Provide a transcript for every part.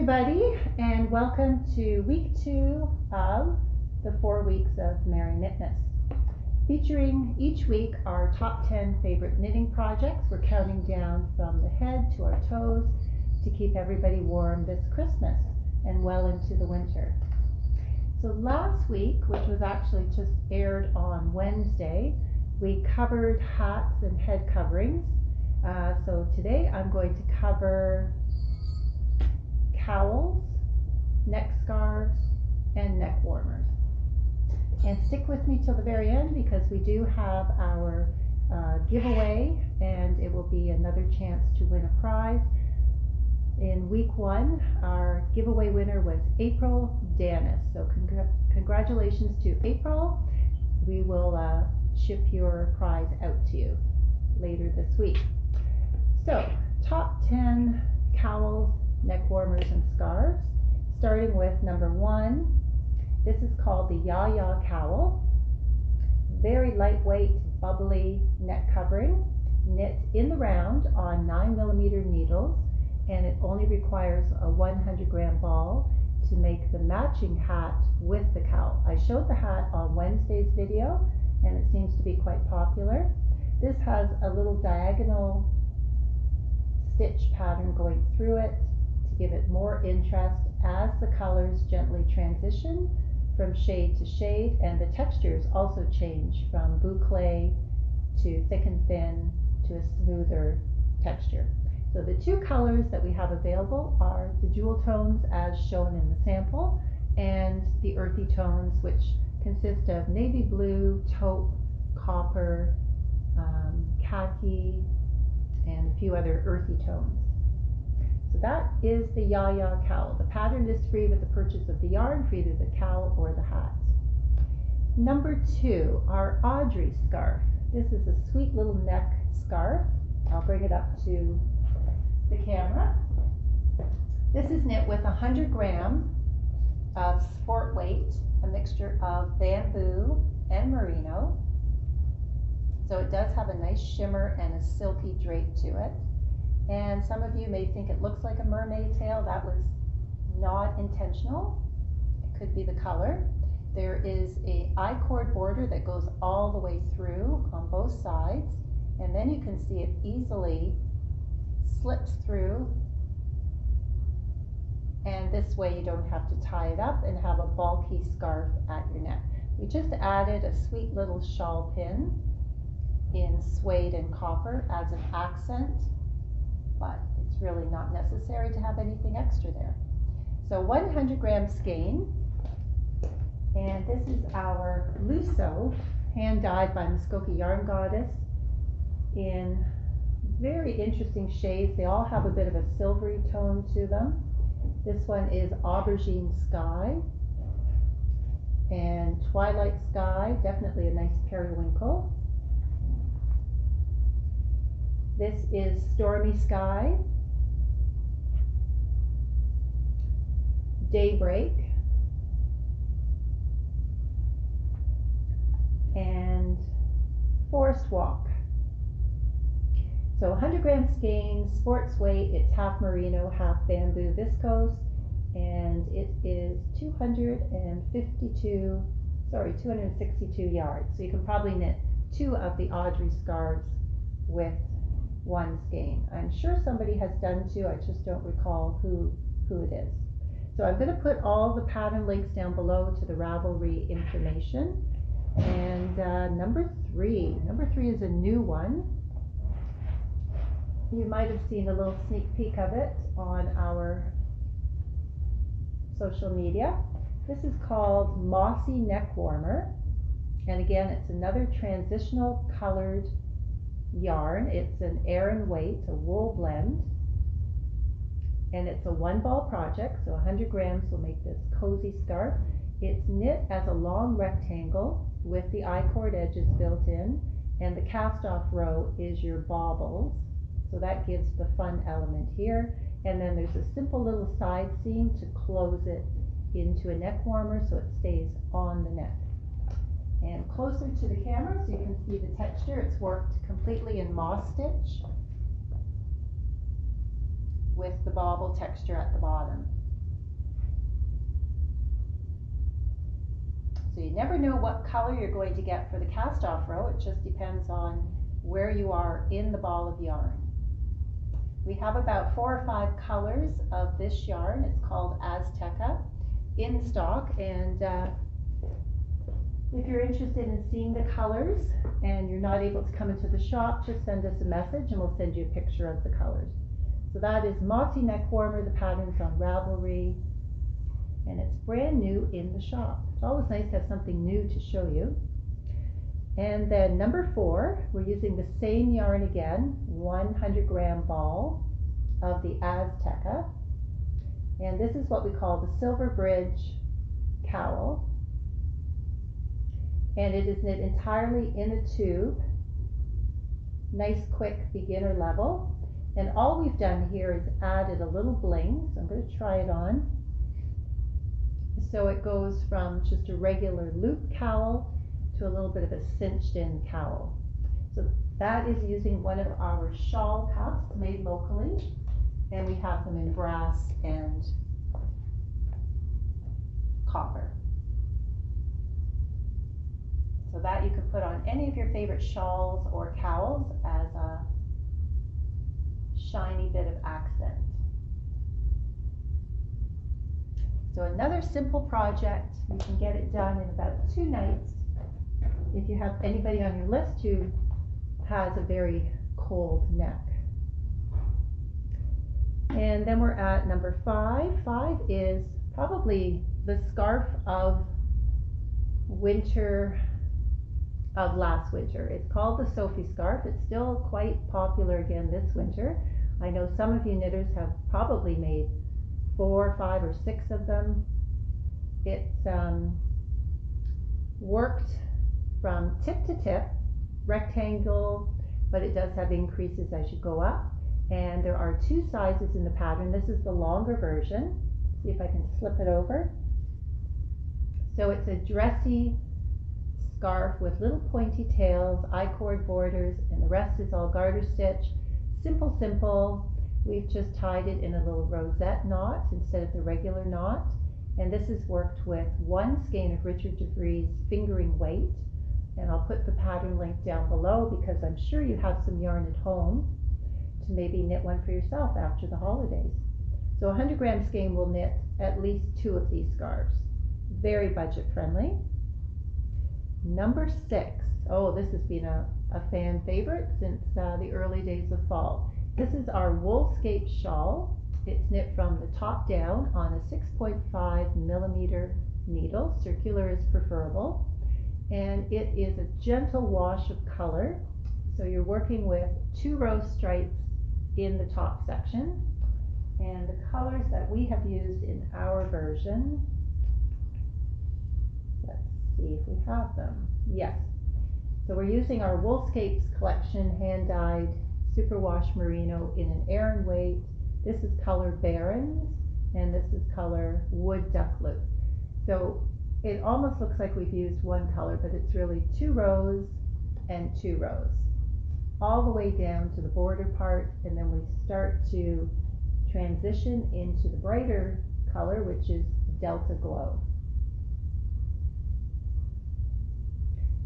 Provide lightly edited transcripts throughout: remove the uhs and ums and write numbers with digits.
everybody, and welcome to week 2 of the 4 weeks of Merry Knitmas. Featuring each week our top 10 favorite knitting projects. We're counting down from the head to our toes to keep everybody warm this Christmas and well into the winter. So last week, which was actually just aired on Wednesday, we covered hats and head coverings. So today I'm going to cover cowls, neck scarves, and neck warmers. And stick with me till the very end because we do have our giveaway, and it will be another chance to win a prize. In week 1, our giveaway winner was April Danis. So congratulations to April. We will ship your prize out to you later this week. So, top 10 cowls, neck warmers, and scarves. Starting with number 1. This is called the Ya Cowl. Very lightweight, bubbly neck covering. Knit in the round on 9mm needles, and it only requires a 100-gram ball to make the matching hat with the cowl. I showed the hat on Wednesday's video, and it seems to be quite popular. This has a little diagonal stitch pattern going through it to give it more interest as the colors gently transition from shade to shade, and the textures also change from boucle to thick and thin to a smoother texture. So the 2 colors that we have available are the jewel tones as shown in the sample, and the earthy tones, which consist of navy blue, taupe, copper, khaki, and a few other earthy tones. So that is the Ya Cowl. The pattern is free with the purchase of the yarn for either the cowl or the hat. Number 2, our Audrey scarf. This is a sweet little neck scarf. I'll bring it up to the camera. This is knit with 100 grams of sport weight, a mixture of bamboo and merino. So it does have a nice shimmer and a silky drape to it. And some of you may think it looks like a mermaid tail. That was not intentional. It could be the color. There is a I-cord border that goes all the way through on both sides, and then you can see it easily slips through, and this way you don't have to tie it up and have a bulky scarf at your neck. We just added a sweet little shawl pin in suede and copper as an accent, but it's really not necessary to have anything extra there. So 100 gram skein, and this is our Lusso, hand dyed by Muskoka Yarn Goddess in very interesting shades. They all have a bit of a silvery tone to them. This one is Aubergine Sky and Twilight Sky, definitely a nice periwinkle. This is Stormy Sky, Daybreak, and Forest Walk. So 100 gram skein, sports weight, it's half merino, half bamboo viscose, and it is 262 yards. So you can probably knit 2 of the Audrey scarves with 1 skein. I'm sure somebody has done 2, I just don't recall who it is. So I'm going to put all the pattern links down below to the Ravelry information. And number 3 is a new one. You might have seen a little sneak peek of it on our social media. This is called Mossy Neck Warmer, and again it's another transitional colored yarn. It's an Aran weight, a wool blend, and it's a 1-ball project, so 100 grams will make this cozy scarf. It's knit as a long rectangle with the I-cord edges built in, and the cast off row is your baubles, so that gives the fun element here. And then there's a simple little side seam to close it into a neck warmer so it stays on the neck. And closer to the camera so you can see the texture, it's worked completely in moss stitch with the bauble texture at the bottom. So you never know what color you're going to get for the cast off row. It just depends on where you are in the ball of yarn. We have about 4 or 5 colors of this yarn. It's called Azteca in stock, and if you're interested in seeing the colors and you're not able to come into the shop, just send us a message and we'll send you a picture of the colors. So that is Mossy Neck Warmer. The pattern's on Ravelry, and it's brand new in the shop. It's always nice to have something new to show you. And then number 4, we're using the same yarn again, 100-gram ball of the Azteca. And this is what we call the Silver Bridge cowl. And it is knit entirely in a tube, nice quick beginner level. And all we've done here is added a little bling, so I'm going to try it on. So it goes from just a regular loop cowl to a little bit of a cinched in cowl. So that is using one of our shawl cuffs made locally, and we have them in brass and copper. So that you can put on any of your favorite shawls or cowls as a shiny bit of accent. So another simple project, you can get it done in about 2 nights if you have anybody on your list who has a very cold neck. And then we're at number 5. 5 is probably the scarf of winter of last winter. It's called the Sophie scarf. It's still quite popular again this winter. I know some of you knitters have probably made 4, 5, or 6 of them. It's worked from tip to tip, rectangle, but it does have increases as you go up. And there are 2 sizes in the pattern. This is the longer version. See if I can slip it over. So it's a dressy scarf with little pointy tails, I-cord borders, and the rest is all garter stitch. Simple, simple. We've just tied it in a little rosette knot instead of the regular knot. And this is worked with 1 skein of Richard DeVries fingering weight. And I'll put the pattern link down below because I'm sure you have some yarn at home to maybe knit one for yourself after the holidays. So a 100-gram skein will knit at least 2 of these scarves. Very budget friendly. Number 6. Oh, this has been a fan favorite since the early days of fall. This is our Woolscape shawl. It's knit from the top down on a 6.5 millimeter needle. Circular is preferable. And it is a gentle wash of color. So you're working with 2 row stripes in the top section. And the colors that we have used in our version, let's see if we have them. Yes. So we're using our Woolscapes collection hand-dyed superwash merino in an Aran weight. This is color Barons, and this is color Wood Ducklet. So it almost looks like we've used 1 color, but it's really 2 rows and 2 rows, all the way down to the border part, and then we start to transition into the brighter color, which is Delta Glow.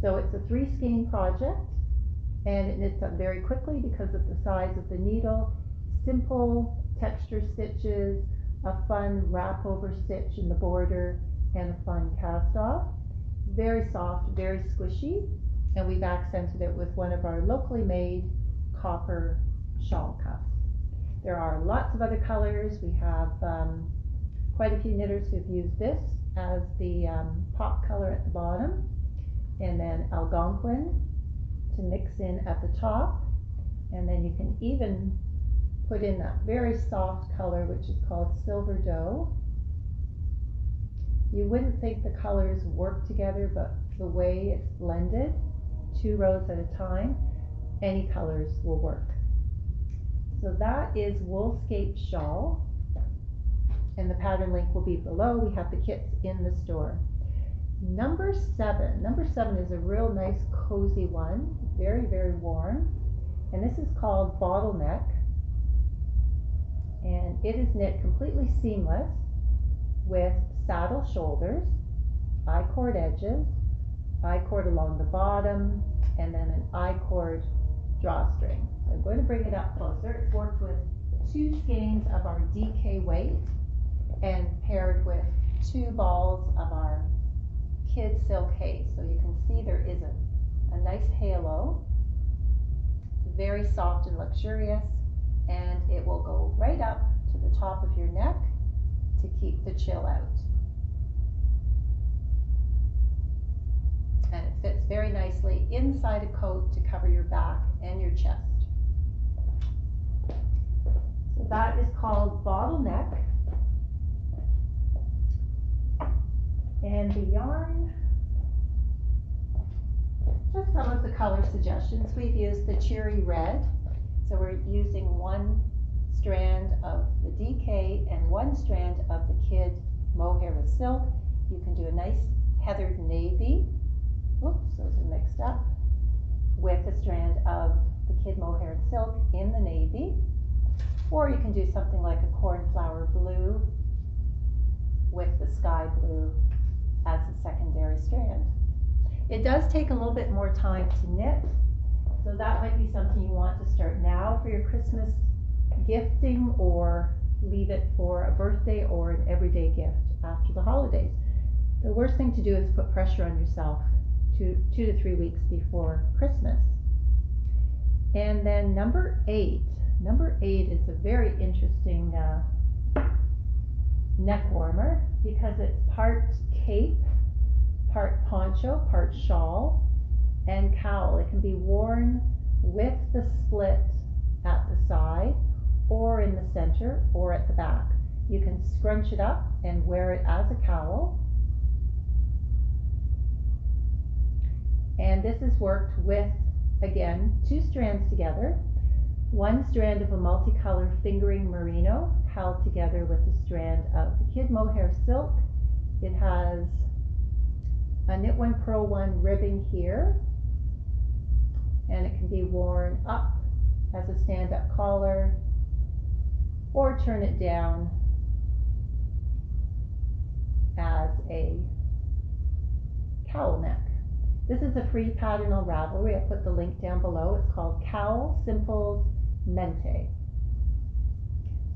So it's a 3 skein project, and it knits up very quickly because of the size of the needle. Simple texture stitches, a fun wrap over stitch in the border, and a fun cast off. Very soft, very squishy, and we've accented it with one of our locally made copper shawl cuffs. There are lots of other colors. We have quite a few knitters who've used this as the pop color at the bottom, and then Algonquin to mix in at the top, and then you can even put in that very soft color which is called Silver Dough. You wouldn't think the colors work together, but the way it's blended, 2 rows at a time, any colors will work. So that is Woolscape shawl, and the pattern link will be below. We have the kits in the store. Number 7. Number 7 is a real nice cozy one, very, very warm, and this is called Bottleneck, and it is knit completely seamless with saddle shoulders, I-cord edges, I-cord along the bottom, and then an I-cord drawstring. So I'm going to bring it up closer. It's worked with 2 skeins of our DK weight and paired with 2 balls of our kid silk haze. So you can see there is a nice halo. It's very soft and luxurious, and it will go right up to the top of your neck to keep the chill out. And it fits very nicely inside a coat to cover your back and your chest. So that is called bottleneck. And the yarn, just some of the color suggestions. We've used the cherry red. So we're using 1 strand of the DK and 1 strand of the kid mohair with silk. You can do a nice heathered navy. Oops, those are mixed up. With a strand of the kid mohair and silk in the navy. Or you can do something like a cornflower blue with the sky blue as a secondary strand. It does take a little bit more time to knit, so that might be something you want to start now for your Christmas gifting, or leave it for a birthday or an everyday gift after the holidays. The worst thing to do is put pressure on yourself 2 to 3 weeks before Christmas. And then number 8. Number 8 is a very interesting neck warmer because it's part cape, part poncho, part shawl, and cowl. It can be worn with the split at the side, or in the center, or at the back. You can scrunch it up and wear it as a cowl. And this is worked with, again, 2 strands together. 1 strand of a multicolor fingering merino held together with a strand of the kid mohair silk. It has a knit 1 purl 1 ribbing here, and it can be worn up as a stand-up collar or turn it down as a cowl neck. This is a free pattern on Ravelry. I'll put the link down below. It's called Cowl Simples Mente.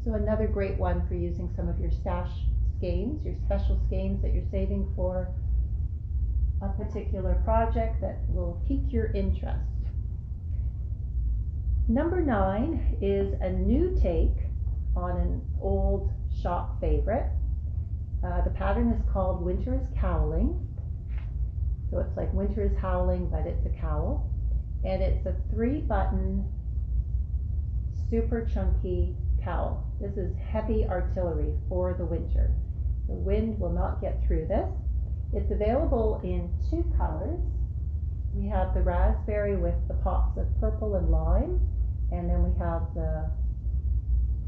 So another great one for using some of your stash skeins, your special skeins that you're saving for a particular project that will pique your interest. Number 9 is a new take on an old shop favorite. The pattern is called Winter is Cowling. So it's like winter is howling, but it's a cowl. And it's a 3-button, super chunky cowl. This is heavy artillery for the winter. The wind will not get through this. It's available in 2 colors. We have the raspberry with the pops of purple and lime, and then we have the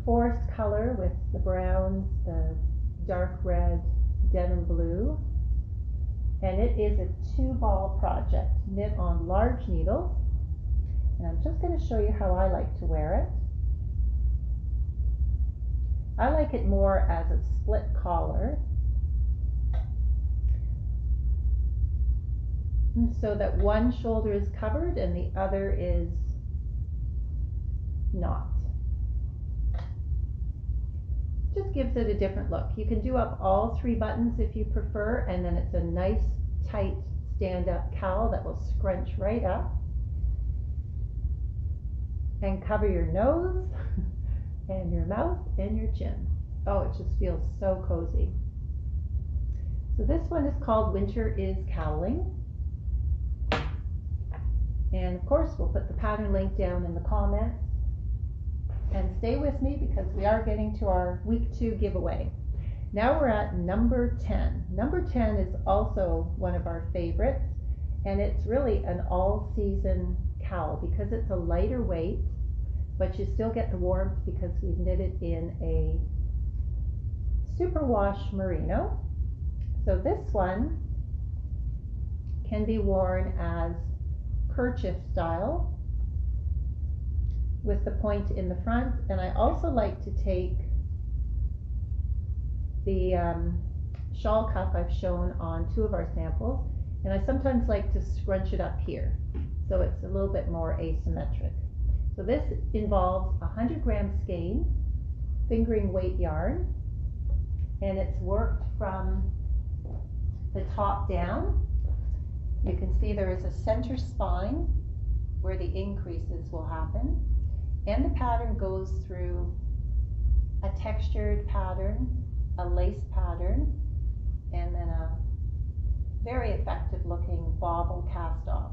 forest color with the browns, the dark red, denim blue. And it is a 2-ball project, knit on large needles. And I'm just going to show you how I like to wear it. I like it more as a split collar, so that one shoulder is covered and the other is not. Just gives it a different look. You can do up all 3 buttons if you prefer, and then it's a nice tight stand-up cowl that will scrunch right up and cover your nose and your mouth and your chin. Oh, it just feels so cozy. So this one is called Winter is Cowling. And of course, we'll put the pattern link down in the comments. And stay with me because we are getting to our week 2 giveaway. Now we're at number 10. Number 10 is also one of our favorites, and it's really an all-season cowl because it's a lighter weight, but you still get the warmth because we've knitted in a superwash merino. So this one can be worn as kerchief style with the point in the front, and I also like to take the shawl cuff I've shown on 2 of our samples, and I sometimes like to scrunch it up here so it's a little bit more asymmetric. So this involves 100-gram skein, fingering weight yarn, and it's worked from the top down. You can see there is a center spine where the increases will happen, and the pattern goes through a textured pattern, a lace pattern, and then a very effective looking bauble cast off.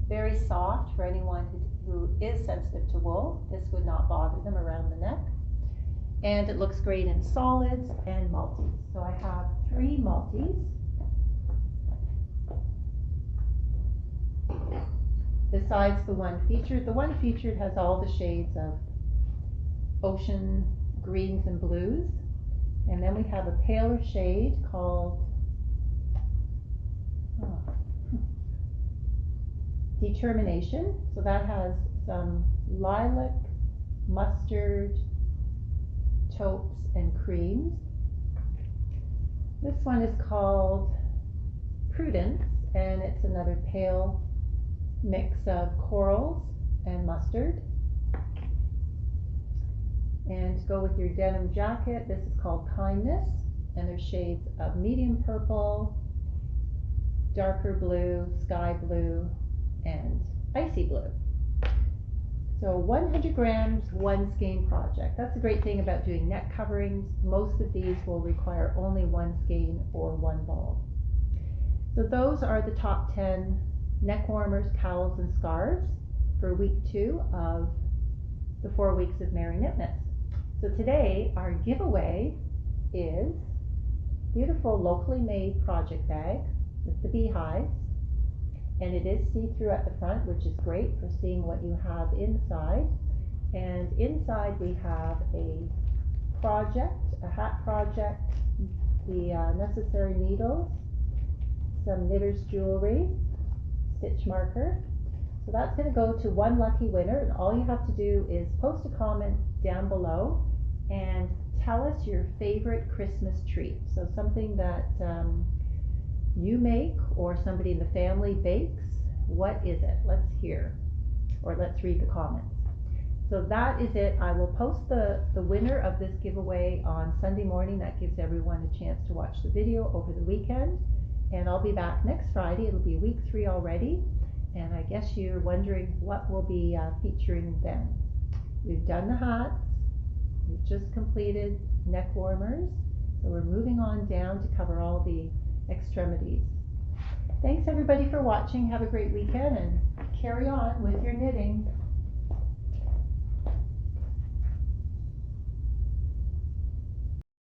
Very soft for anyone who is sensitive to wool. This would not bother them around the neck. And it looks great in solids and multis. So I have 3 multis. Besides the one featured. The one featured has all the shades of ocean greens and blues. And then we have a paler shade called Determination. So that has some lilac, mustard, taupes, and creams. This one is called Prudence, and it's another pale mix of corals and mustard. And to go with your denim jacket, this is called Kindness, and there's shades of medium purple, darker blue, sky blue, and icy blue. So 100 grams, 1 skein project. That's the great thing about doing neck coverings. Most of these will require only 1 skein or 1 ball. So those are the top 10 neck warmers, cowls, and scarves for week 2 of the 4 weeks of Merry Knitmas. So today our giveaway is beautiful locally made project bag with the beehives, and it is see-through at the front, which is great for seeing what you have inside. And inside we have a project, a hat project, the necessary needles, some knitter's jewelry, stitch marker. So that's going to go to 1 lucky winner, and all you have to do is post a comment down below and tell us your favorite Christmas treat. So something that you make or somebody in the family bakes. What is it? Let's hear, or let's read the comments. So that is it. I will post the winner of this giveaway on Sunday morning. That gives everyone a chance to watch the video over the weekend. And I'll be back next Friday. It'll be week 3 already. And I guess you're wondering what we'll be featuring then. We've done the hats. We've just completed neck warmers. So we're moving on down to cover all the extremities. Thanks everybody for watching. Have a great weekend and carry on with your knitting.